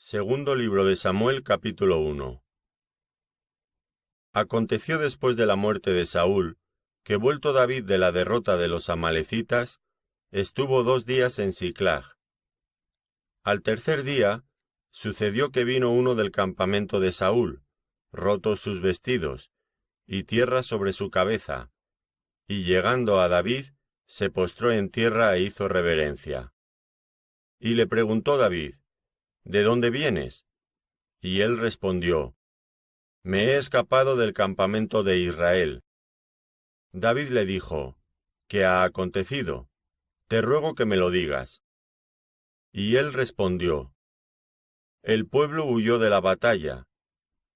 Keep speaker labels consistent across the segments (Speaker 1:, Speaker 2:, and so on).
Speaker 1: Segundo libro de Samuel, capítulo 1. Aconteció después de la muerte de Saúl, que vuelto David de la derrota de los amalecitas, estuvo 2 días en Siclag. Al tercer día, sucedió que vino uno del campamento de Saúl, rotos sus vestidos, y tierra sobre su cabeza, y llegando a David, se postró en tierra e hizo reverencia. Y le preguntó David: ¿De dónde vienes? Y él respondió: Me he escapado del campamento de Israel. David le dijo: ¿Qué ha acontecido? Te ruego que me lo digas. Y él respondió: El pueblo huyó de la batalla,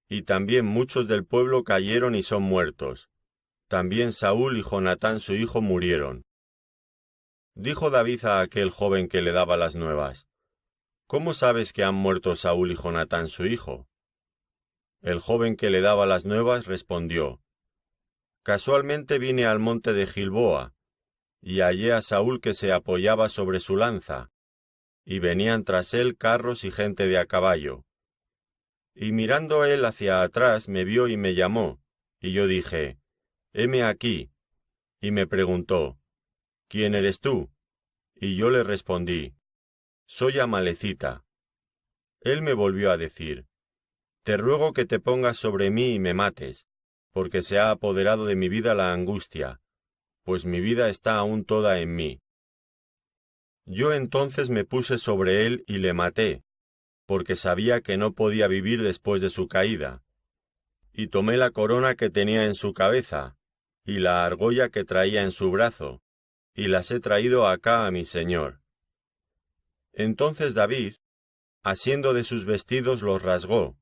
Speaker 1: y también muchos del pueblo cayeron y son muertos. También Saúl y Jonatán su hijo murieron. Dijo David a aquel joven que le daba las nuevas: ¿Cómo sabes que han muerto Saúl y Jonatán su hijo? El joven que le daba las nuevas respondió: Casualmente vine al monte de Gilboa, y hallé a Saúl que se apoyaba sobre su lanza, y venían tras él carros y gente de a caballo. Y mirando él hacia atrás me vio y me llamó, y yo dije: Heme aquí. Y me preguntó: ¿Quién eres tú? Y yo le respondí: Soy amalecita. Él me volvió a decir: Te ruego que te pongas sobre mí y me mates, porque se ha apoderado de mi vida la angustia, pues mi vida está aún toda en mí. Yo entonces me puse sobre él y le maté, porque sabía que no podía vivir después de su caída. Y tomé la corona que tenía en su cabeza, y la argolla que traía en su brazo, y las he traído acá a mi señor. Entonces David, asiendo de sus vestidos, los rasgó,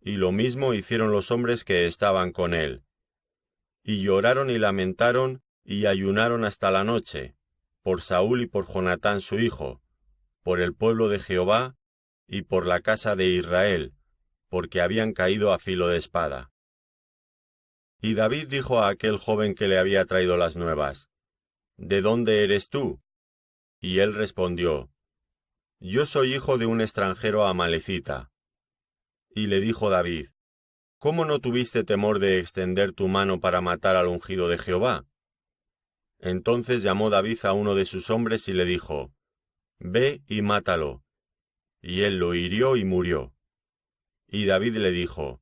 Speaker 1: y lo mismo hicieron los hombres que estaban con él. Y lloraron y lamentaron, y ayunaron hasta la noche, por Saúl y por Jonatán su hijo, por el pueblo de Jehová, y por la casa de Israel, porque habían caído a filo de espada. Y David dijo a aquel joven que le había traído las nuevas: ¿De dónde eres tú? Y él respondió: Yo soy hijo de un extranjero amalecita. Y le dijo David: ¿Cómo no tuviste temor de extender tu mano para matar al ungido de Jehová? Entonces llamó David a uno de sus hombres y le dijo: Ve y mátalo. Y él lo hirió y murió. Y David le dijo: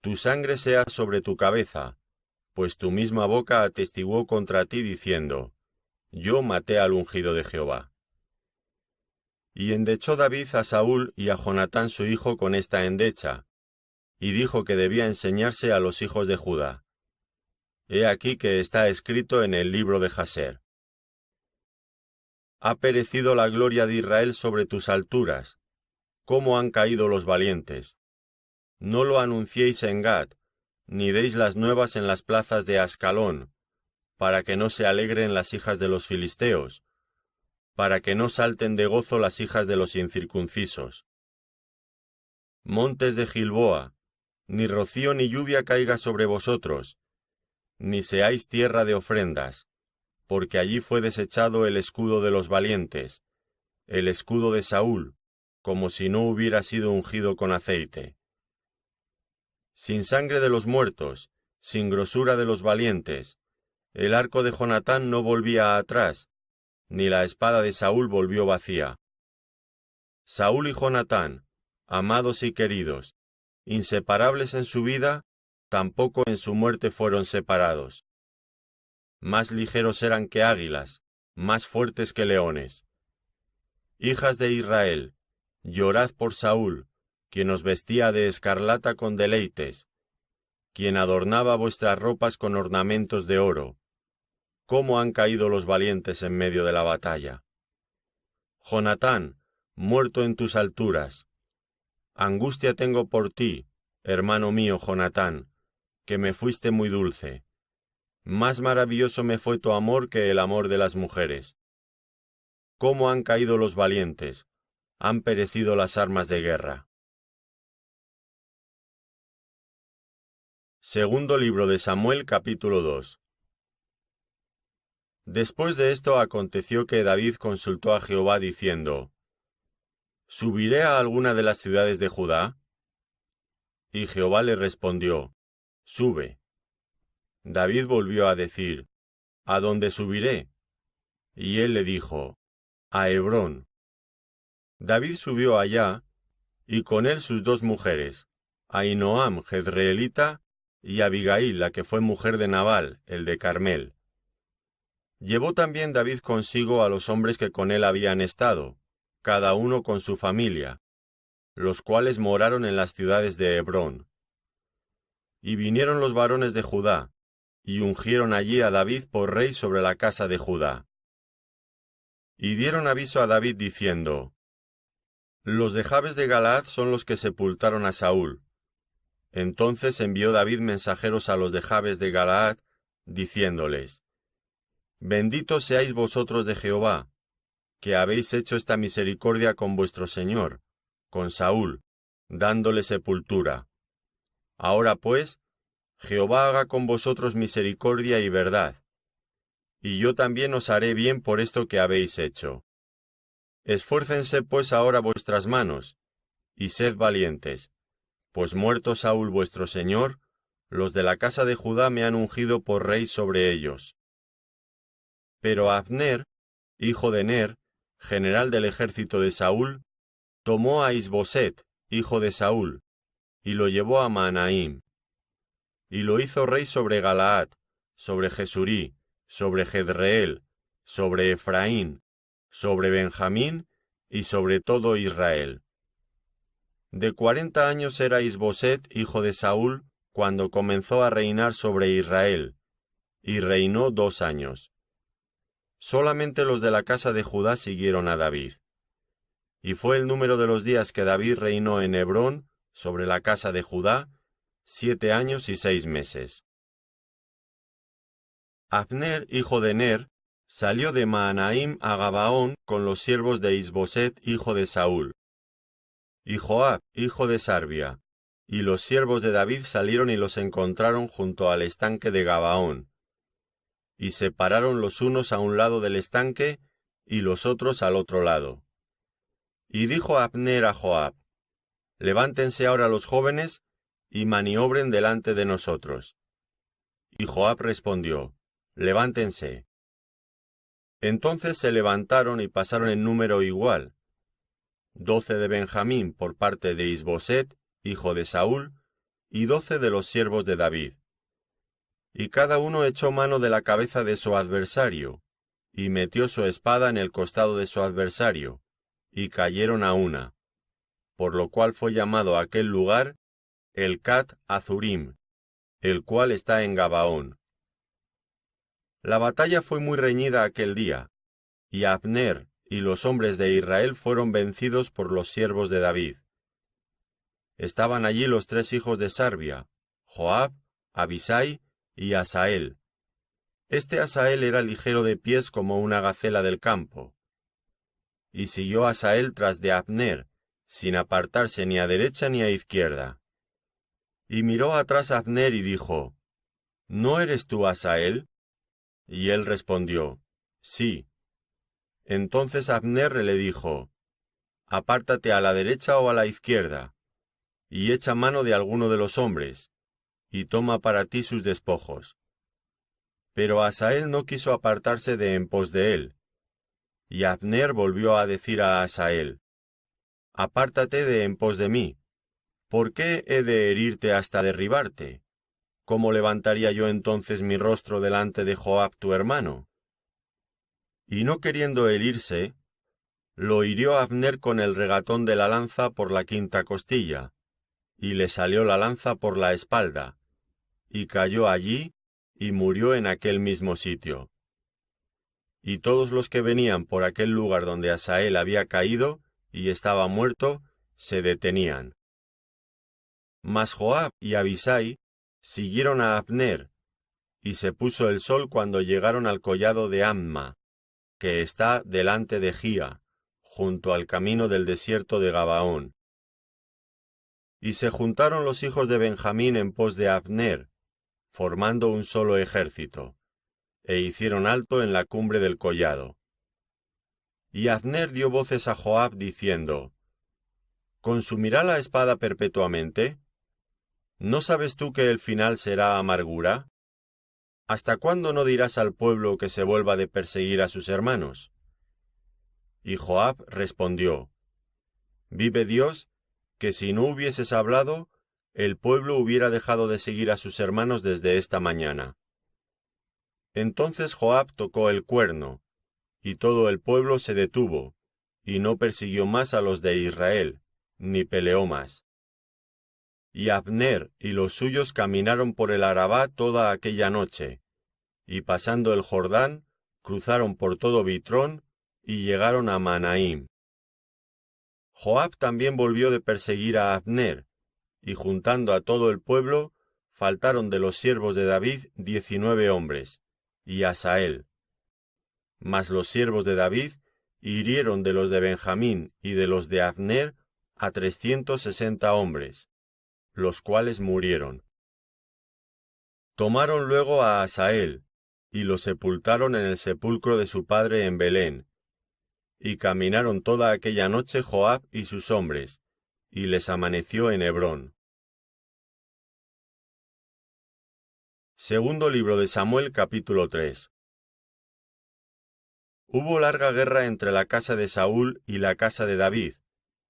Speaker 1: Tu sangre sea sobre tu cabeza, pues tu misma boca atestiguó contra ti diciendo: Yo maté al ungido de Jehová. Y endechó David a Saúl y a Jonatán su hijo con esta endecha, y dijo que debía enseñarse a los hijos de Judá. He aquí que está escrito en el libro de Jaser: Ha perecido la gloria de Israel sobre tus alturas. ¿Cómo han caído los valientes? No lo anunciéis en Gad, ni deis las nuevas en las plazas de Ascalón, para que no se alegren las hijas de los filisteos, para que no salten de gozo las hijas de los incircuncisos. Montes de Gilboa, ni rocío ni lluvia caiga sobre vosotros, ni seáis tierra de ofrendas, porque allí fue desechado el escudo de los valientes, el escudo de Saúl, como si no hubiera sido ungido con aceite. Sin sangre de los muertos, sin grosura de los valientes, el arco de Jonatán no volvía atrás, ni la espada de Saúl volvió vacía. Saúl y Jonatán, amados y queridos, inseparables en su vida, tampoco en su muerte fueron separados. Más ligeros eran que águilas, más fuertes que leones. Hijas de Israel, llorad por Saúl, quien os vestía de escarlata con deleites, quien adornaba vuestras ropas con ornamentos de oro. ¿Cómo han caído los valientes en medio de la batalla? Jonatán, muerto en tus alturas. Angustia tengo por ti, hermano mío Jonatán, que me fuiste muy dulce. Más maravilloso me fue tu amor que el amor de las mujeres. ¿Cómo han caído los valientes? Han perecido las armas de guerra. Segundo libro de Samuel, capítulo 2. Después de esto aconteció que David consultó a Jehová diciendo: ¿subiré a alguna de las ciudades de Judá? Y Jehová le respondió, sube. David volvió a decir, ¿a dónde subiré? Y él le dijo, a Hebrón. David subió allá, y con él sus dos mujeres, Ahinoam jezreelita, y Abigail, la que fue mujer de Nabal, el de Carmel. Llevó también David consigo a los hombres que con él habían estado, cada uno con su familia, los cuales moraron en las ciudades de Hebrón. Y vinieron los varones de Judá, y ungieron allí a David por rey sobre la casa de Judá. Y dieron aviso a David diciendo, los de Jabes de Galaad son los que sepultaron a Saúl. Entonces envió David mensajeros a los de Jabes de Galaad, diciéndoles, benditos seáis vosotros de Jehová, que habéis hecho esta misericordia con vuestro señor, con Saúl, dándole sepultura. Ahora pues, Jehová haga con vosotros misericordia y verdad, y yo también os haré bien por esto que habéis hecho. Esfuércense pues ahora vuestras manos, y sed valientes, pues muerto Saúl vuestro señor, los de la casa de Judá me han ungido por rey sobre ellos. Pero Abner, hijo de Ner, general del ejército de Saúl, tomó a Isboset, hijo de Saúl, y lo llevó a Mahanaim. Y lo hizo rey sobre Galaad, sobre Jesurí, sobre Jezreel, sobre Efraín, sobre Benjamín y sobre todo Israel. De 40 años era Isboset, hijo de Saúl, cuando comenzó a reinar sobre Israel, y reinó 2 años. Solamente los de la casa de Judá siguieron a David. Y fue el número de los días que David reinó en Hebrón, sobre la casa de Judá, 7 años y 6 meses. Abner, hijo de Ner, salió de Mahanaim a Gabaón con los siervos de Isboset, hijo de Saúl. Y Joab, hijo de Sarbia, y los siervos de David salieron y los encontraron junto al estanque de Gabaón. Y se pararon los unos a un lado del estanque y los otros al otro lado. Y dijo Abner a Joab, levántense ahora los jóvenes y maniobren delante de nosotros. Y Joab respondió, levántense. Entonces se levantaron y pasaron en número igual, 12 de Benjamín por parte de Isboset, hijo de Saúl, y 12 de los siervos de David. Y cada uno echó mano de la cabeza de su adversario, y metió su espada en el costado de su adversario, y cayeron a una, por lo cual fue llamado aquel lugar el Cat Azurim, el cual está en Gabaón. La batalla fue muy reñida aquel día, y Abner y los hombres de Israel fueron vencidos por los siervos de David. Estaban allí los 3 hijos de Sarbia, Joab, Abisai y Asael. Este Asael era ligero de pies como una gacela del campo. Y siguió Asael tras de Abner, sin apartarse ni a derecha ni a izquierda. Y miró atrás Abner y dijo, ¿no eres tú Asael? Y él respondió, sí. Entonces Abner le dijo, apártate a la derecha o a la izquierda, y echa mano de alguno de los hombres, y toma para ti sus despojos. Pero Asael no quiso apartarse de en pos de él. Y Abner volvió a decir a Asael, apártate de en pos de mí. ¿Por qué he de herirte hasta derribarte? ¿Cómo levantaría yo entonces mi rostro delante de Joab tu hermano? Y no queriendo él irse, lo hirió Abner con el regatón de la lanza por la 5ª costilla, y le salió la lanza por la espalda, y cayó allí, y murió en aquel mismo sitio. Y todos los que venían por aquel lugar donde Asael había caído, y estaba muerto, se detenían. Mas Joab y Abisai siguieron a Abner, y se puso el sol cuando llegaron al collado de Amma, que está delante de Gía, junto al camino del desierto de Gabaón. Y se juntaron los hijos de Benjamín en pos de Abner, formando un solo ejército, e hicieron alto en la cumbre del collado. Y Abner dio voces a Joab diciendo, ¿consumirá la espada perpetuamente? ¿No sabes tú que el final será amargura? ¿Hasta cuándo no dirás al pueblo que se vuelva de perseguir a sus hermanos? Y Joab respondió: Vive Dios, que si no hubieses hablado, el pueblo hubiera dejado de seguir a sus hermanos desde esta mañana. Entonces Joab tocó el cuerno, y todo el pueblo se detuvo, y no persiguió más a los de Israel, ni peleó más. Y Abner y los suyos caminaron por el Arabá toda aquella noche, y pasando el Jordán, cruzaron por todo Bitrón, y llegaron a Manaim. Joab también volvió de perseguir a Abner, y juntando a todo el pueblo, faltaron de los siervos de David 19 hombres, y Asael. Mas los siervos de David hirieron de los de Benjamín y de los de Abner a 360 hombres, los cuales murieron. Tomaron luego a Asael, y lo sepultaron en el sepulcro de su padre en Belén. Y caminaron toda aquella noche Joab y sus hombres, y les amaneció en Hebrón. Segundo libro de Samuel, capítulo 3. Hubo larga guerra entre la casa de Saúl y la casa de David,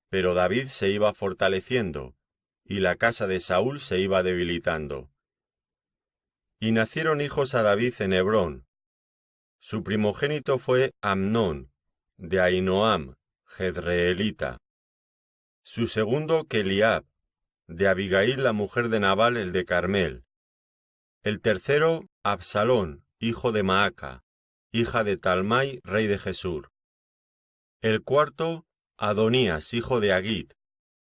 Speaker 1: pero David se iba fortaleciendo, y la casa de Saúl se iba debilitando. Y nacieron hijos a David en Hebrón. Su primogénito fue Amnón, de Ahinoam, jezreelita. Su segundo, Keliab, de Abigail, la mujer de Nabal, el de Carmel. El tercero, Absalón, hijo de Maaca, hija de Talmai, rey de Gesur. El cuarto, Adonías, hijo de Agit.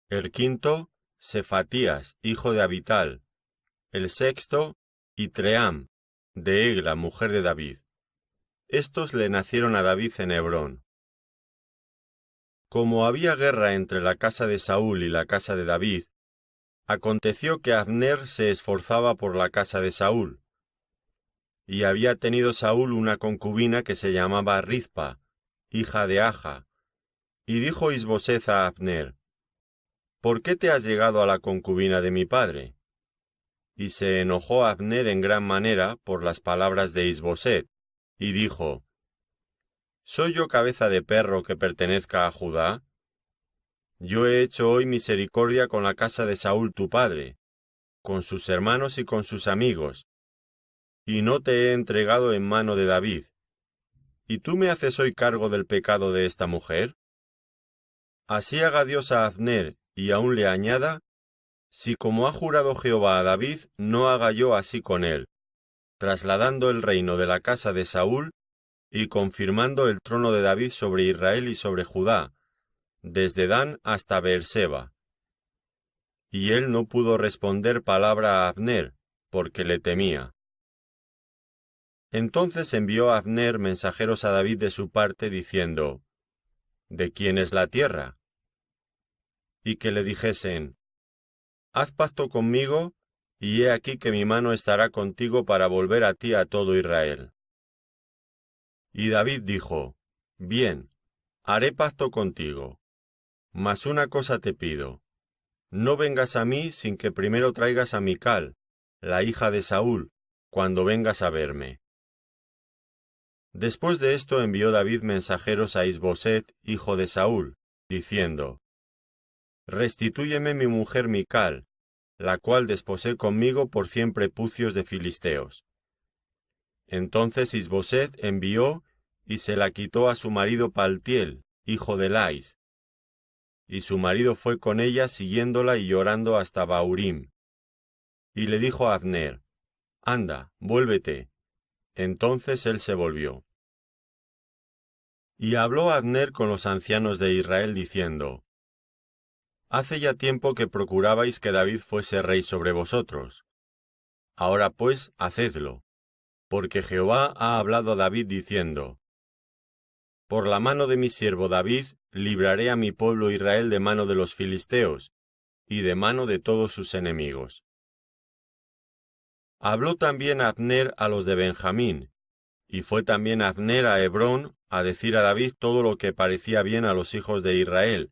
Speaker 1: El quinto, Sefatías, hijo de Abital. El sexto, Itream, de Egla, mujer de David. Estos le nacieron a David en Hebrón. Como había guerra entre la casa de Saúl y la casa de David, aconteció que Abner se esforzaba por la casa de Saúl. Y había tenido Saúl una concubina que se llamaba Rizpa, hija de Aja. Y dijo Isboseth a Abner: ¿Por qué te has llegado a la concubina de mi padre? Y se enojó Abner en gran manera por las palabras de Isboseth, y dijo: ¿Soy yo cabeza de perro que pertenezca a Judá? Yo he hecho hoy misericordia con la casa de Saúl tu padre, con sus hermanos y con sus amigos, y no te he entregado en mano de David. ¿Y tú me haces hoy cargo del pecado de esta mujer? Así haga Dios a Abner, y aún le añada, si como ha jurado Jehová a David, no haga yo así con él, trasladando el reino de la casa de Saúl, y confirmando el trono de David sobre Israel y sobre Judá, desde Dan hasta Beerseba. Y él no pudo responder palabra a Abner, porque le temía. Entonces envió Abner mensajeros a David de su parte, diciendo: ¿De quién es la tierra? Y que le dijesen: Haz pacto conmigo, y he aquí que mi mano estará contigo para volver a ti a todo Israel. Y David dijo: Bien, haré pacto contigo. Mas una cosa te pido: no vengas a mí sin que primero traigas a Mical, la hija de Saúl, cuando vengas a verme. Después de esto envió David mensajeros a Isboset, hijo de Saúl, diciendo: Restitúyeme mi mujer Mical, la cual desposé conmigo por 100 prepucios de filisteos. Entonces Isboset envió y se la quitó a su marido Paltiel, hijo de Lais. Y su marido fue con ella siguiéndola y llorando hasta Baurim. Y le dijo a Abner: Anda, vuélvete. Entonces él se volvió. Y habló Abner con los ancianos de Israel diciendo: Hace ya tiempo que procurabais que David fuese rey sobre vosotros. Ahora pues, hacedlo, porque Jehová ha hablado a David diciendo: Por la mano de mi siervo David libraré a mi pueblo Israel de mano de los filisteos, y de mano de todos sus enemigos. Habló también Abner a los de Benjamín, y fue también Abner a Hebrón a decir a David todo lo que parecía bien a los hijos de Israel,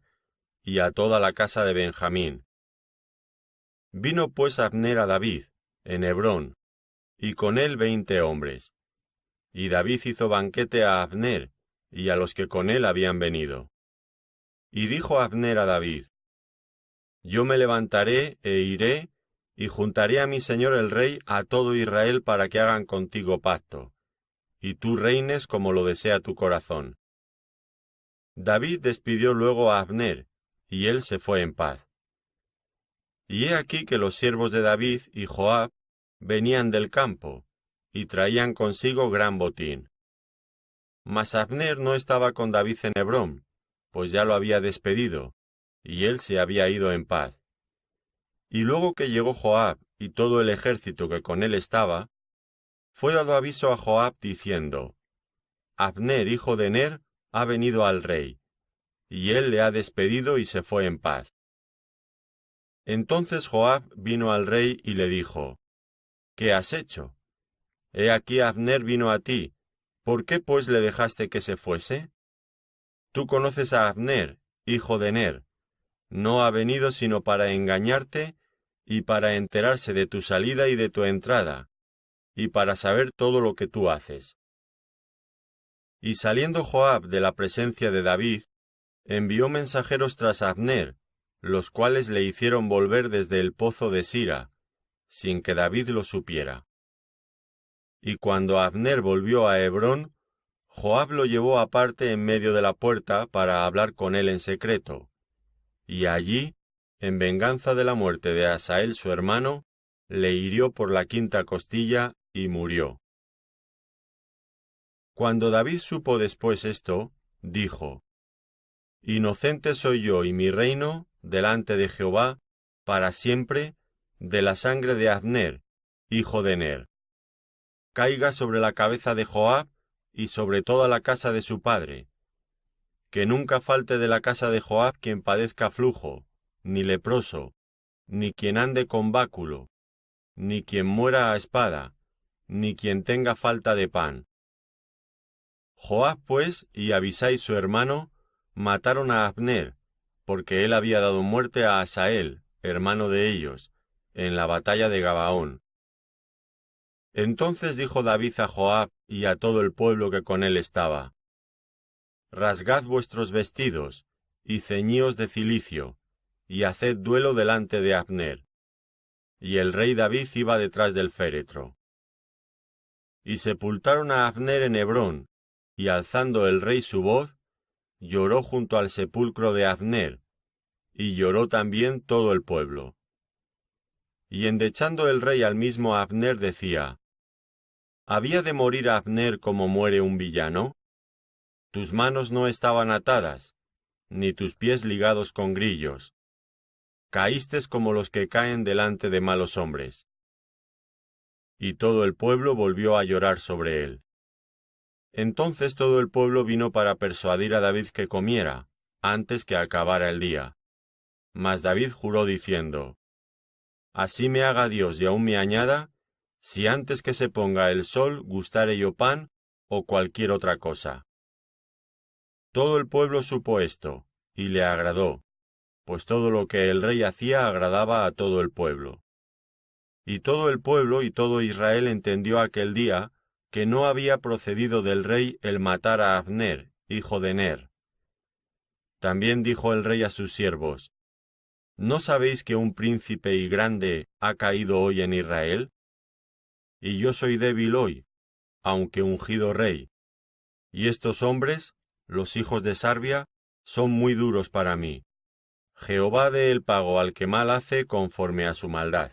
Speaker 1: y a toda la casa de Benjamín. Vino pues Abner a David, en Hebrón, y con él 20 hombres. Y David hizo banquete a Abner, y a los que con él habían venido. Y dijo Abner a David: Yo me levantaré e iré, y juntaré a mi señor el rey a todo Israel para que hagan contigo pacto, y tú reines como lo desea tu corazón. David despidió luego a Abner, y él se fue en paz. Y he aquí que los siervos de David y Joab venían del campo, y traían consigo gran botín. Mas Abner no estaba con David en Hebrón, pues ya lo había despedido, y él se había ido en paz. Y luego que llegó Joab y todo el ejército que con él estaba, fue dado aviso a Joab diciendo: Abner, hijo de Ner, ha venido al rey, y él le ha despedido y se fue en paz. Entonces Joab vino al rey y le dijo: ¿Qué has hecho? He aquí Abner vino a ti, ¿por qué pues le dejaste que se fuese? Tú conoces a Abner, hijo de Ner, no ha venido sino para engañarte y para enterarse de tu salida y de tu entrada, y para saber todo lo que tú haces. Y saliendo Joab de la presencia de David, envió mensajeros tras Abner, los cuales le hicieron volver desde el pozo de Sira, sin que David lo supiera. Y cuando Abner volvió a Hebrón, Joab lo llevó aparte en medio de la puerta para hablar con él en secreto, y allí, en venganza de la muerte de Asael su hermano, le hirió por la 5ª costilla y murió. Cuando David supo después esto, dijo: Inocente soy yo y mi reino delante de Jehová para siempre de la sangre de Abner, hijo de Ner. Caiga sobre la cabeza de Joab y sobre toda la casa de su padre. Que nunca falte de la casa de Joab quien padezca flujo, ni leproso, ni quien ande con báculo, ni quien muera a espada, ni quien tenga falta de pan. Joab, pues, y Abisai su hermano, mataron a Abner, porque él había dado muerte a Asael, hermano de ellos, en la batalla de Gabaón. Entonces dijo David a Joab y a todo el pueblo que con él estaba: Rasgad vuestros vestidos, y ceñíos de cilicio, y haced duelo delante de Abner. Y el rey David iba detrás del féretro. Y sepultaron a Abner en Hebrón, y alzando el rey su voz, lloró junto al sepulcro de Abner, y lloró también todo el pueblo. Y endechando el rey al mismo Abner decía: ¿Había de morir Abner como muere un villano? Tus manos no estaban atadas, ni tus pies ligados con grillos. Caístes como los que caen delante de malos hombres. Y todo el pueblo volvió a llorar sobre él. Entonces todo el pueblo vino para persuadir a David que comiera, antes que acabara el día. Mas David juró diciendo: Así me haga Dios y aún me añada, si antes que se ponga el sol gustare yo pan o cualquier otra cosa. Todo el pueblo supo esto, y le agradó, pues todo lo que el rey hacía agradaba a todo el pueblo. Y todo el pueblo y todo Israel entendió aquel día que no había procedido del rey el matar a Abner, hijo de Ner. También dijo el rey a sus siervos: ¿No sabéis que un príncipe y grande ha caído hoy en Israel? Y yo soy débil hoy, aunque ungido rey. Y estos hombres, los hijos de Sarbia, son muy duros para mí. Jehová dé el pago al que mal hace conforme a su maldad.